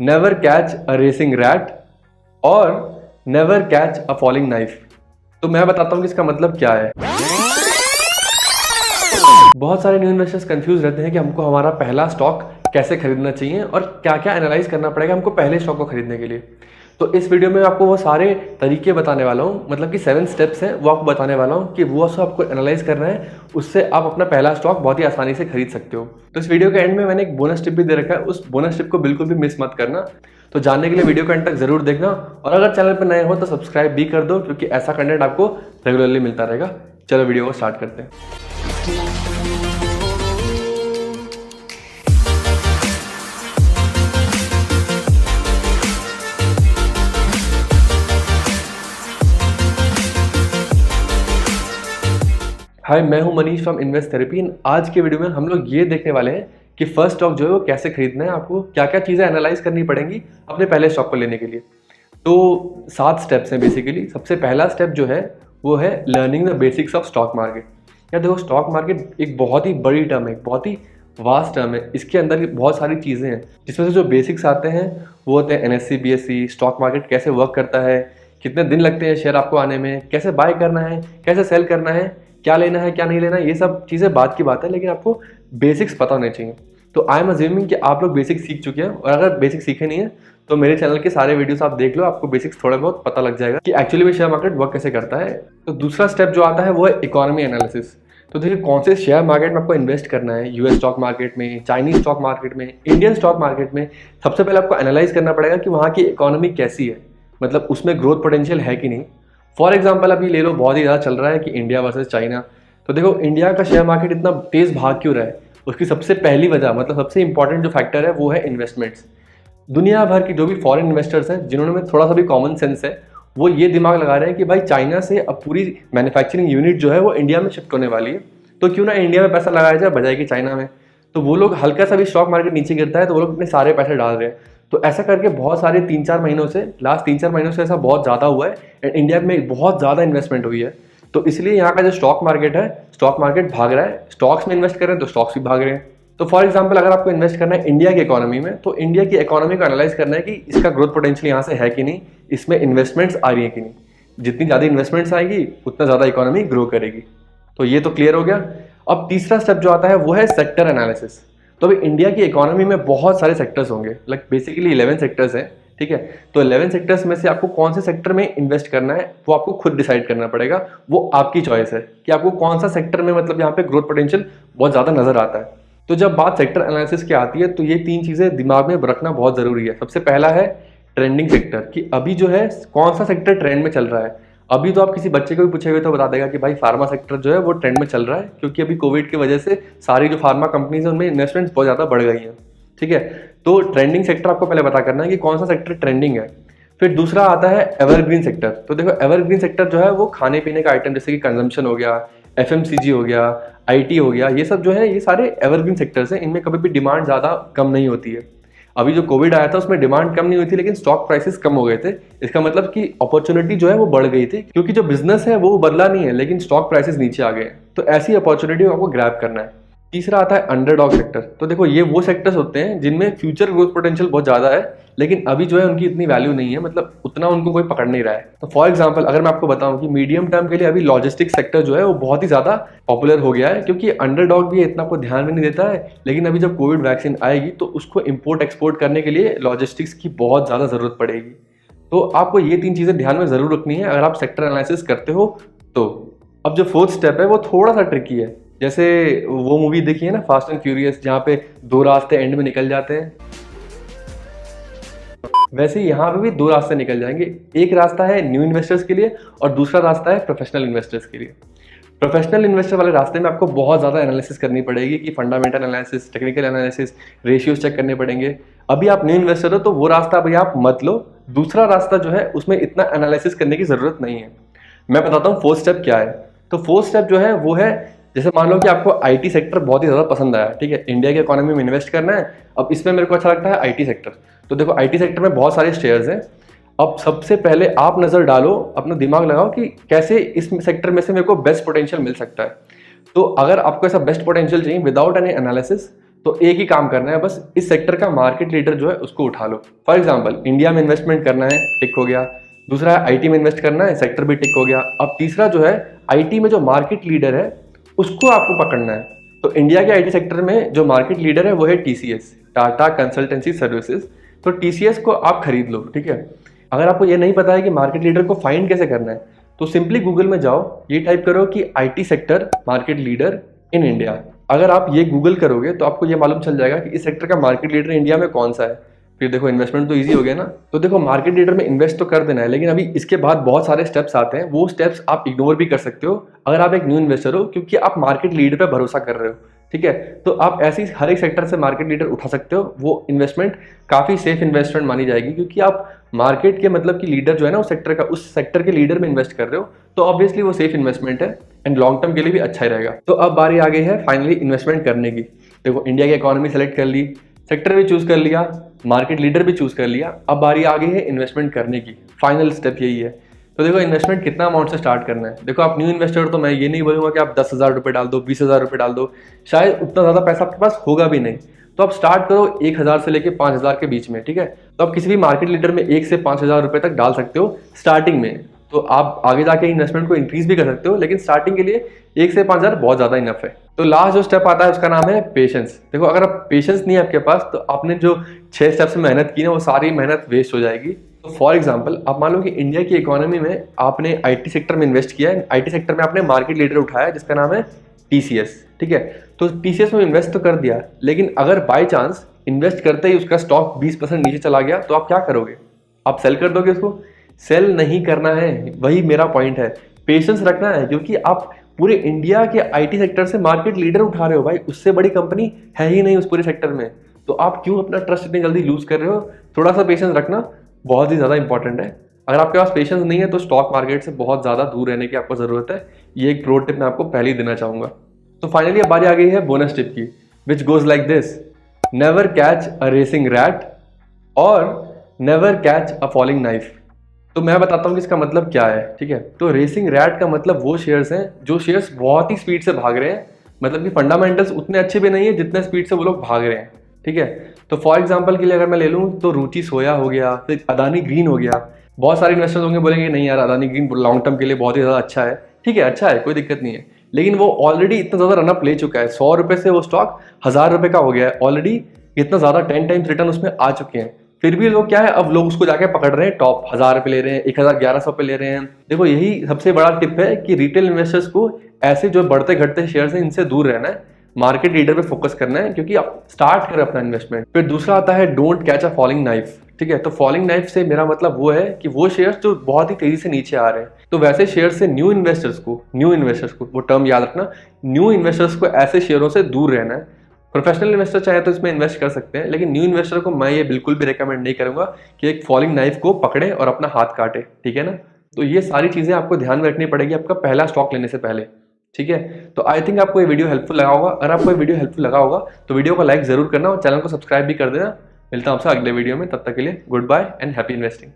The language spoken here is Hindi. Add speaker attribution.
Speaker 1: Never catch a racing rat और never catch a falling knife. तो मैं बताता हूँ कि इसका मतलब क्या है। बहुत सारे न्यू इन्वेस्टर्स कंफ्यूज रहते हैं कि हमको हमारा पहला स्टॉक कैसे खरीदना चाहिए और क्या क्या एनालाइज करना पड़ेगा हमको पहले स्टॉक को खरीदने के लिए। तो इस वीडियो में आपको वो सारे तरीके बताने वाला हूँ, मतलब कि 7 स्टेप्स हैं वो आपको बताने वाला हूँ कि वो सब आपको एनालाइज करना है, उससे आप अपना पहला स्टॉक बहुत ही आसानी से खरीद सकते हो। तो इस वीडियो के एंड में मैंने एक बोनस टिप भी दे रखा है, उस बोनस टिप को बिल्कुल भी मिस मत करना। तो जानने के लिए वीडियो को एंड तक जरूर देखना, और अगर चैनल पर नए हो तो सब्सक्राइब भी कर दो, क्योंकि ऐसा कंटेंट आपको रेगुलरली मिलता रहेगा। चलो वीडियो को स्टार्ट करते हैं। हाय, मैं हूं मनीष फ्रॉम इन्वेस्ट थेरेपी। आज के वीडियो में हम लोग ये देखने वाले हैं कि फर्स्ट स्टॉक जो है वो कैसे खरीदना है, आपको क्या क्या चीज़ें एनालाइज करनी पड़ेंगी अपने पहले स्टॉक को लेने के लिए। तो 7 स्टेप्स हैं बेसिकली। सबसे पहला स्टेप जो है वो है learning the basics of stock market. यार देखो, स्टॉक मार्केट एक बहुत ही बड़ी टर्म है, बहुत ही वास्ट टर्म है। इसके अंदर बहुत सारी चीज़ें हैं, जिसमें से जो बेसिक्स आते हैं वो होते हैं NSE BSE, स्टॉक मार्केट कैसे वर्क करता है, कितने दिन लगते हैं शेयर आपको आने में, कैसे बाय करना है, कैसे सेल करना है, क्या लेना है क्या नहीं लेना है, ये सब चीज़ें बात की बात है, लेकिन आपको बेसिक्स पता होने चाहिए। तो आई एम अज्यूमिंग कि आप लोग बेसिक्स सीख चुके हैं, और अगर बेसिक्स सीखे नहीं है तो मेरे चैनल के सारे वीडियोस आप देख लो, आपको बेसिक्स थोड़ा बहुत पता लग जाएगा कि एक्चुअली में शेयर मार्केट वर्क कैसे करता है। तो दूसरा स्टेप जो आता है वो है इकोनॉमी एनालिसिस। तो देखिए, कौन से शेयर मार्केट में आपको इन्वेस्ट करना है, US स्टॉक मार्केट में, चाइनीज स्टॉक मार्केट में, इंडियन स्टॉक मार्केट में। सबसे पहले आपको एनालाइज करना पड़ेगा कि वहाँ की इकोनॉमी कैसी है, मतलब उसमें ग्रोथ पोटेंशियल है कि नहीं। फॉर एग्जाम्पल अभी ले लो, बहुत ही ज़्यादा चल रहा है कि इंडिया वर्सेज चाइना। तो देखो, इंडिया का शेयर मार्केट इतना तेज भाग क्यों रहा है, उसकी सबसे पहली वजह, मतलब सबसे इंपॉर्टेंट जो फैक्टर है वो है इन्वेस्टमेंट्स। दुनिया भर की जो भी फॉरेन इन्वेस्टर्स हैं, जिन्होंने थोड़ा सा भी कॉमन सेंस है, वो ये दिमाग लगा रहे हैं कि भाई चाइना से अब पूरी मैन्युफैक्चरिंग यूनिट जो है वो इंडिया में शिफ्ट होने वाली है, तो क्यों ना इंडिया में पैसा लगाया जाए बजाय कि चाइना में। तो वो लोग हल्का सा भी स्टॉक मार्केट नीचे गिरता है तो वो लोग अपने सारे पैसे डाल रहे हैं। तो ऐसा करके बहुत सारे 3-4 महीनों से, लास्ट 3-4 महीनों से ऐसा बहुत ज़्यादा हुआ है, एंड इंडिया में बहुत ज़्यादा इन्वेस्टमेंट हुई है। तो इसलिए यहाँ का जो स्टॉक मार्केट है, स्टॉक मार्केट भाग रहा है। स्टॉक्स में इन्वेस्ट कर रहे हैं तो स्टॉक्स भी भाग रहे हैं। तो फॉर एग्जांपल, अगर आपको इन्वेस्ट करना है इंडिया की इकोनॉमी में, तो इंडिया की इकोनॉमी को एनालाइज करना है कि इसका ग्रोथ पोटेंशियल यहाँ से है कि नहीं, इसमें इन्वेस्टमेंट्स आ रही है कि नहीं। जितनी ज़्यादा इन्वेस्टमेंट्स आएगी उतना ज़्यादा इकोनॉमी ग्रो करेगी। तो ये तो क्लियर हो गया। अब तीसरा स्टेप जो आता है वो है सेक्टर एनालिसिस। तो अभी इंडिया की इकोनॉमी में बहुत सारे सेक्टर्स होंगे, लाइक बेसिकली 11 सेक्टर्स हैं, ठीक है। तो 11 सेक्टर्स में से आपको कौन से सेक्टर में इन्वेस्ट करना है वो आपको खुद डिसाइड करना पड़ेगा। वो आपकी चॉइस है कि आपको कौन सा सेक्टर में, मतलब यहाँ पे ग्रोथ पोटेंशियल बहुत ज़्यादा नजर आता है। तो जब बात सेक्टर एनालिसिस की आती है तो ये 3 चीज़ें दिमाग में रखना बहुत ज़रूरी है। सबसे पहला है ट्रेंडिंग सेक्टर, कि अभी जो है कौन सा सेक्टर ट्रेंड में चल रहा है। अभी तो आप किसी बच्चे को भी पूछेंगे तो बता देगा कि भाई फार्मा सेक्टर जो है वो ट्रेंड में चल रहा है, क्योंकि अभी कोविड की वजह से सारी जो फार्मा कंपनीज है उनमें इन्वेस्टमेंट्स बहुत ज़्यादा बढ़ गई हैं, ठीक है। तो ट्रेंडिंग सेक्टर आपको पहले पता करना है कि कौन सा सेक्टर ट्रेंडिंग है। फिर दूसरा आता है एवरग्रीन सेक्टर। तो देखो, एवरग्रीन सेक्टर जो है वो खाने पीने का आइटम, जैसे कि कंजम्पशन हो गया, FMCG हो गया, IT हो गया, ये सब जो है ये सारे एवरग्रीन सेक्टर्स हैं। इनमें कभी भी डिमांड ज़्यादा कम नहीं होती है। अभी जो कोविड आया था उसमें डिमांड कम नहीं हुई थी, लेकिन स्टॉक प्राइसेस कम हो गए थे। इसका मतलब कि अपॉर्चुनिटी जो है वो बढ़ गई थी, क्योंकि जो बिजनेस है वो बदला नहीं है, लेकिन स्टॉक प्राइसेस नीचे आ गए। तो ऐसी अपॉर्चुनिटी आपको ग्रैब करना है। तीसरा आता है अंडरडॉग सेक्टर। तो देखो, ये वो सेक्टर्स होते हैं जिनमें फ्यूचर ग्रोथ पोटेंशियल बहुत ज़्यादा है, लेकिन अभी जो है उनकी इतनी वैल्यू नहीं है, मतलब उतना उनको कोई पकड़ नहीं रहा है। तो फॉर एग्जांपल, अगर मैं आपको बताऊं कि मीडियम टर्म के लिए अभी लॉजिस्टिक्स सेक्टर जो है वो बहुत ही ज़्यादा पॉपुलर हो गया है, क्योंकि अंडरडॉग भी इतना को ध्यान भी नहीं देता है, लेकिन अभी जब कोविड वैक्सीन आएगी तो उसको इम्पोर्ट एक्सपोर्ट करने के लिए लॉजिस्टिक्स की बहुत ज़्यादा ज़रूरत पड़ेगी। तो आपको ये 3 चीज़ें ध्यान में ज़रूर रखनी है अगर आप सेक्टर एनालिसिस करते हो तो। अब जो 4th स्टेप है वो थोड़ा सा ट्रिकी है। जैसे वो मूवी देखी है ना, फास्ट एंड फ्यूरियस, जहाँ पे 2 रास्ते एंड में निकल जाते हैं, वैसे यहाँ पे भी 2 रास्ते निकल जाएंगे। एक रास्ता है न्यू इन्वेस्टर्स के लिए और दूसरा रास्ता है प्रोफेशनल इन्वेस्टर्स के लिए। प्रोफेशनल इन्वेस्टर वाले रास्ते में आपको बहुत ज़्यादा एनालिसिस करनी पड़ेगी, कि fundamental analysis, technical analysis, ratios check करने पड़ेंगे। अभी आप न्यू इन्वेस्टर हो तो वो रास्ता अभी आप मत लो। दूसरा रास्ता जो है उसमें इतना एनालिसिस करने की ज़रूरत नहीं है। मैं बताता हूँ 4th स्टेप क्या है। तो 4th स्टेप जो है वो है, जैसे मान लो कि आपको IT सेक्टर बहुत ही ज़्यादा पसंद आया, ठीक है, इंडिया की इकोनॉमी में इन्वेस्ट करना है। अब इसमें मेरे को अच्छा लगता है IT सेक्टर। तो देखो, IT सेक्टर में बहुत सारे शेयर्स हैं। अब सबसे पहले आप नज़र डालो, अपना दिमाग लगाओ कि कैसे इस सेक्टर में से मेरे को बेस्ट पोटेंशियल मिल सकता है। तो अगर आपको ऐसा बेस्ट पोटेंशियल चाहिए विदाउट एनी एनालिसिस, तो एक ही काम करना है, बस इस सेक्टर का मार्केट लीडर जो है उसको उठा लो। फॉर एग्जाम्पल इंडिया में इन्वेस्टमेंट करना है, टिक हो गया। दूसरा है आईटी में इन्वेस्ट करना है, सेक्टर भी टिक हो गया। अब तीसरा जो है आईटी में जो मार्केट लीडर है उसको आपको पकड़ना है। तो इंडिया के आईटी सेक्टर में जो मार्केट लीडर है वो है टीसीएस, टाटा कंसल्टेंसी सर्विसेज। तो टीसीएस को आप खरीद लो, ठीक है। अगर आपको ये नहीं पता है कि मार्केट लीडर को फाइंड कैसे करना है, तो सिंपली गूगल में जाओ, ये टाइप करो कि IT sector market leader in India. अगर आप ये गूगल करोगे तो आपको ये मालूम चल जाएगा कि इस सेक्टर का मार्केट लीडर इंडिया में कौन सा है। फिर देखो इन्वेस्टमेंट तो इजी हो गया ना। तो देखो मार्केट लीडर में इन्वेस्ट तो कर देना है, लेकिन अभी इसके बाद बहुत सारे स्टेप्स आते हैं, वो स्टेप्स आप इग्नोर भी कर सकते हो अगर आप एक न्यू इन्वेस्टर हो, क्योंकि आप मार्केट लीडर पर भरोसा कर रहे हो, ठीक है। तो आप ऐसी हर एक सेक्टर से मार्केट लीडर उठा सकते हो। वो इन्वेस्टमेंट काफ़ी सेफ इन्वेस्टमेंट मानी जाएगी, क्योंकि आप मार्केट के मतलब कि लीडर जो है ना उस सेक्टर के लीडर में इन्वेस्ट कर रहे हो, तो ऑब्वियसली वो सेफ इन्वेस्टमेंट है एंड लॉन्ग टर्म के लिए भी अच्छा ही रहेगा। तो अब बारी आ गई है फाइनली इन्वेस्टमेंट करने की। देखो इंडिया की इकोनॉमी सेलेक्ट कर ली, सेक्टर भी चूज कर लिया, मार्केट लीडर भी चूज कर लिया। अब बारी आ गई है इन्वेस्टमेंट करने की। फाइनल स्टेप यही है। तो देखो इन्वेस्टमेंट कितना अमाउंट से स्टार्ट करना है। देखो आप न्यू इन्वेस्टर, तो मैं ये नहीं बोलूँगा कि आप 10,000 रुपये डाल दो, 20,000 रुपये डाल दो, शायद उतना ज़्यादा पैसा आपके पास होगा भी नहीं। तो आप स्टार्ट करो 1,000 से लेकर 5,000 के बीच में, ठीक है। तो आप किसी भी मार्केट लीडर में 1 से 5,000 रुपये तक डाल सकते हो स्टार्टिंग में। तो आप आगे जाके इन्वेस्टमेंट को इंक्रीज भी कर सकते हो, लेकिन स्टार्टिंग के लिए 1 से 5,000 बहुत ज़्यादा इनफ है। तो लास्ट जो स्टेप आता है उसका नाम है पेशेंस। देखो अगर आप पेशेंस नहीं है आपके पास, तो आपने जो 6 स्टेप्स में मेहनत की ना, वो सारी मेहनत वेस्ट हो जाएगी। तो फॉर एग्जांपल आप मान लो कि इंडिया की इकोनॉमी में आपने आईटी सेक्टर में इन्वेस्ट किया है, आईटी सेक्टर में आपने मार्केट लीडर उठाया जिसका नाम है टीसीएस, ठीक है। तो टीसीएस में इन्वेस्ट तो कर दिया, लेकिन अगर बाय चांस इन्वेस्ट करते ही उसका स्टॉक 20% नीचे चला गया, तो आप क्या करोगे? आप सेल कर दोगे उसको? सेल नहीं करना है, वही मेरा पॉइंट है। पेशेंस रखना है, क्योंकि आप पूरे इंडिया के आईटी सेक्टर से मार्केट लीडर उठा रहे हो भाई, उससे बड़ी कंपनी है ही नहीं उस पूरे सेक्टर में। तो आप क्यों अपना ट्रस्ट इतनी जल्दी लूज कर रहे हो? थोड़ा सा पेशेंस रखना बहुत ही ज़्यादा इंपॉर्टेंट है। अगर आपके पास पेशेंस नहीं है तो स्टॉक मार्केट से बहुत ज़्यादा दूर रहने की आपको ज़रूरत है। ये एक प्रो टिप मैं आपको पहले ही देना चाहूँगा। तो फाइनली अब बारी आ गई है बोनस टिप की, which goes like this: never catch a racing rat और never catch a falling knife. तो मैं बताता हूँ कि इसका मतलब क्या है, ठीक है। तो रेसिंग रैट का मतलब वो शेयर्स हैं जो शेयर्स बहुत ही स्पीड से भाग रहे हैं, मतलब कि फंडामेंटल्स उतने अच्छे भी नहीं है जितने स्पीड से वो लोग भाग रहे हैं, ठीक है। तो फॉर एग्जांपल के लिए अगर मैं ले लूँ तो रुचि सोया हो गया, फिर अदानी ग्रीन हो गया। बहुत सारे इन्वेस्टर्स होंगे बोलेंगे नहीं यार अदानी ग्रीन लॉन्ग टर्म के लिए बहुत ही ज़्यादा अच्छा है, ठीक है, अच्छा है, कोई दिक्कत नहीं है। लेकिन वो ऑलरेडी इतना ज़्यादा रनअप ले चुका है, 100 रुपये से वो स्टॉक 1,000 रुपये का हो गया है ऑलरेडी, इतना ज़्यादा 10 टाइम्स रिटर्न उसमें आ चुके हैं। फिर भी लोग क्या है, अब लोग उसको जाके पकड़ रहे हैं, टॉप 1,000 रुपये ले रहे हैं, 1,1100 पे ले रहे हैं। देखो यही सबसे बड़ा टिप है कि रिटेल इन्वेस्टर्स को ऐसे जो बढ़ते घटते शेयर्स हैं इनसे दूर रहना है, मार्केट लीडर पे फोकस करना है, क्योंकि आप स्टार्ट करें अपना इन्वेस्टमेंट। फिर दूसरा आता है don't catch a falling knife, ठीक है। तो फॉलिंग नाइफ से मेरा मतलब वो है कि वो शेयर्स जो बहुत ही तेजी से नीचे आ रहे हैं, तो वैसे शेयर से न्यू इन्वेस्टर्स को वो टर्म याद रखना, न्यू इन्वेस्टर्स को ऐसे शेयरों से दूर रहना है। प्रोफेशनल इन्वेस्टर चाहे तो इसमें इन्वेस्ट कर सकते हैं, लेकिन न्यू इन्वेस्टर को मैं ये बिल्कुल भी रेकमेंड नहीं करूंगा कि एक फॉलिंग नाइफ को पकड़े और अपना हाथ काटे, ठीक है ना। तो ये सारी चीजें आपको ध्यान में रखनी पड़ेगी आपका पहला स्टॉक लेने से पहले, ठीक है। तो आई थिंक आपको ये वीडियो हेल्पफुल लगा होगा। अगर आपको ये वीडियो हेल्पफुल लगा होगा तो वीडियो को लाइक जरूर करना और चैनल को सब्सक्राइब भी कर देना। मिलता हूं आपसे अगले वीडियो में, तब तक के लिए good bye and happy investing.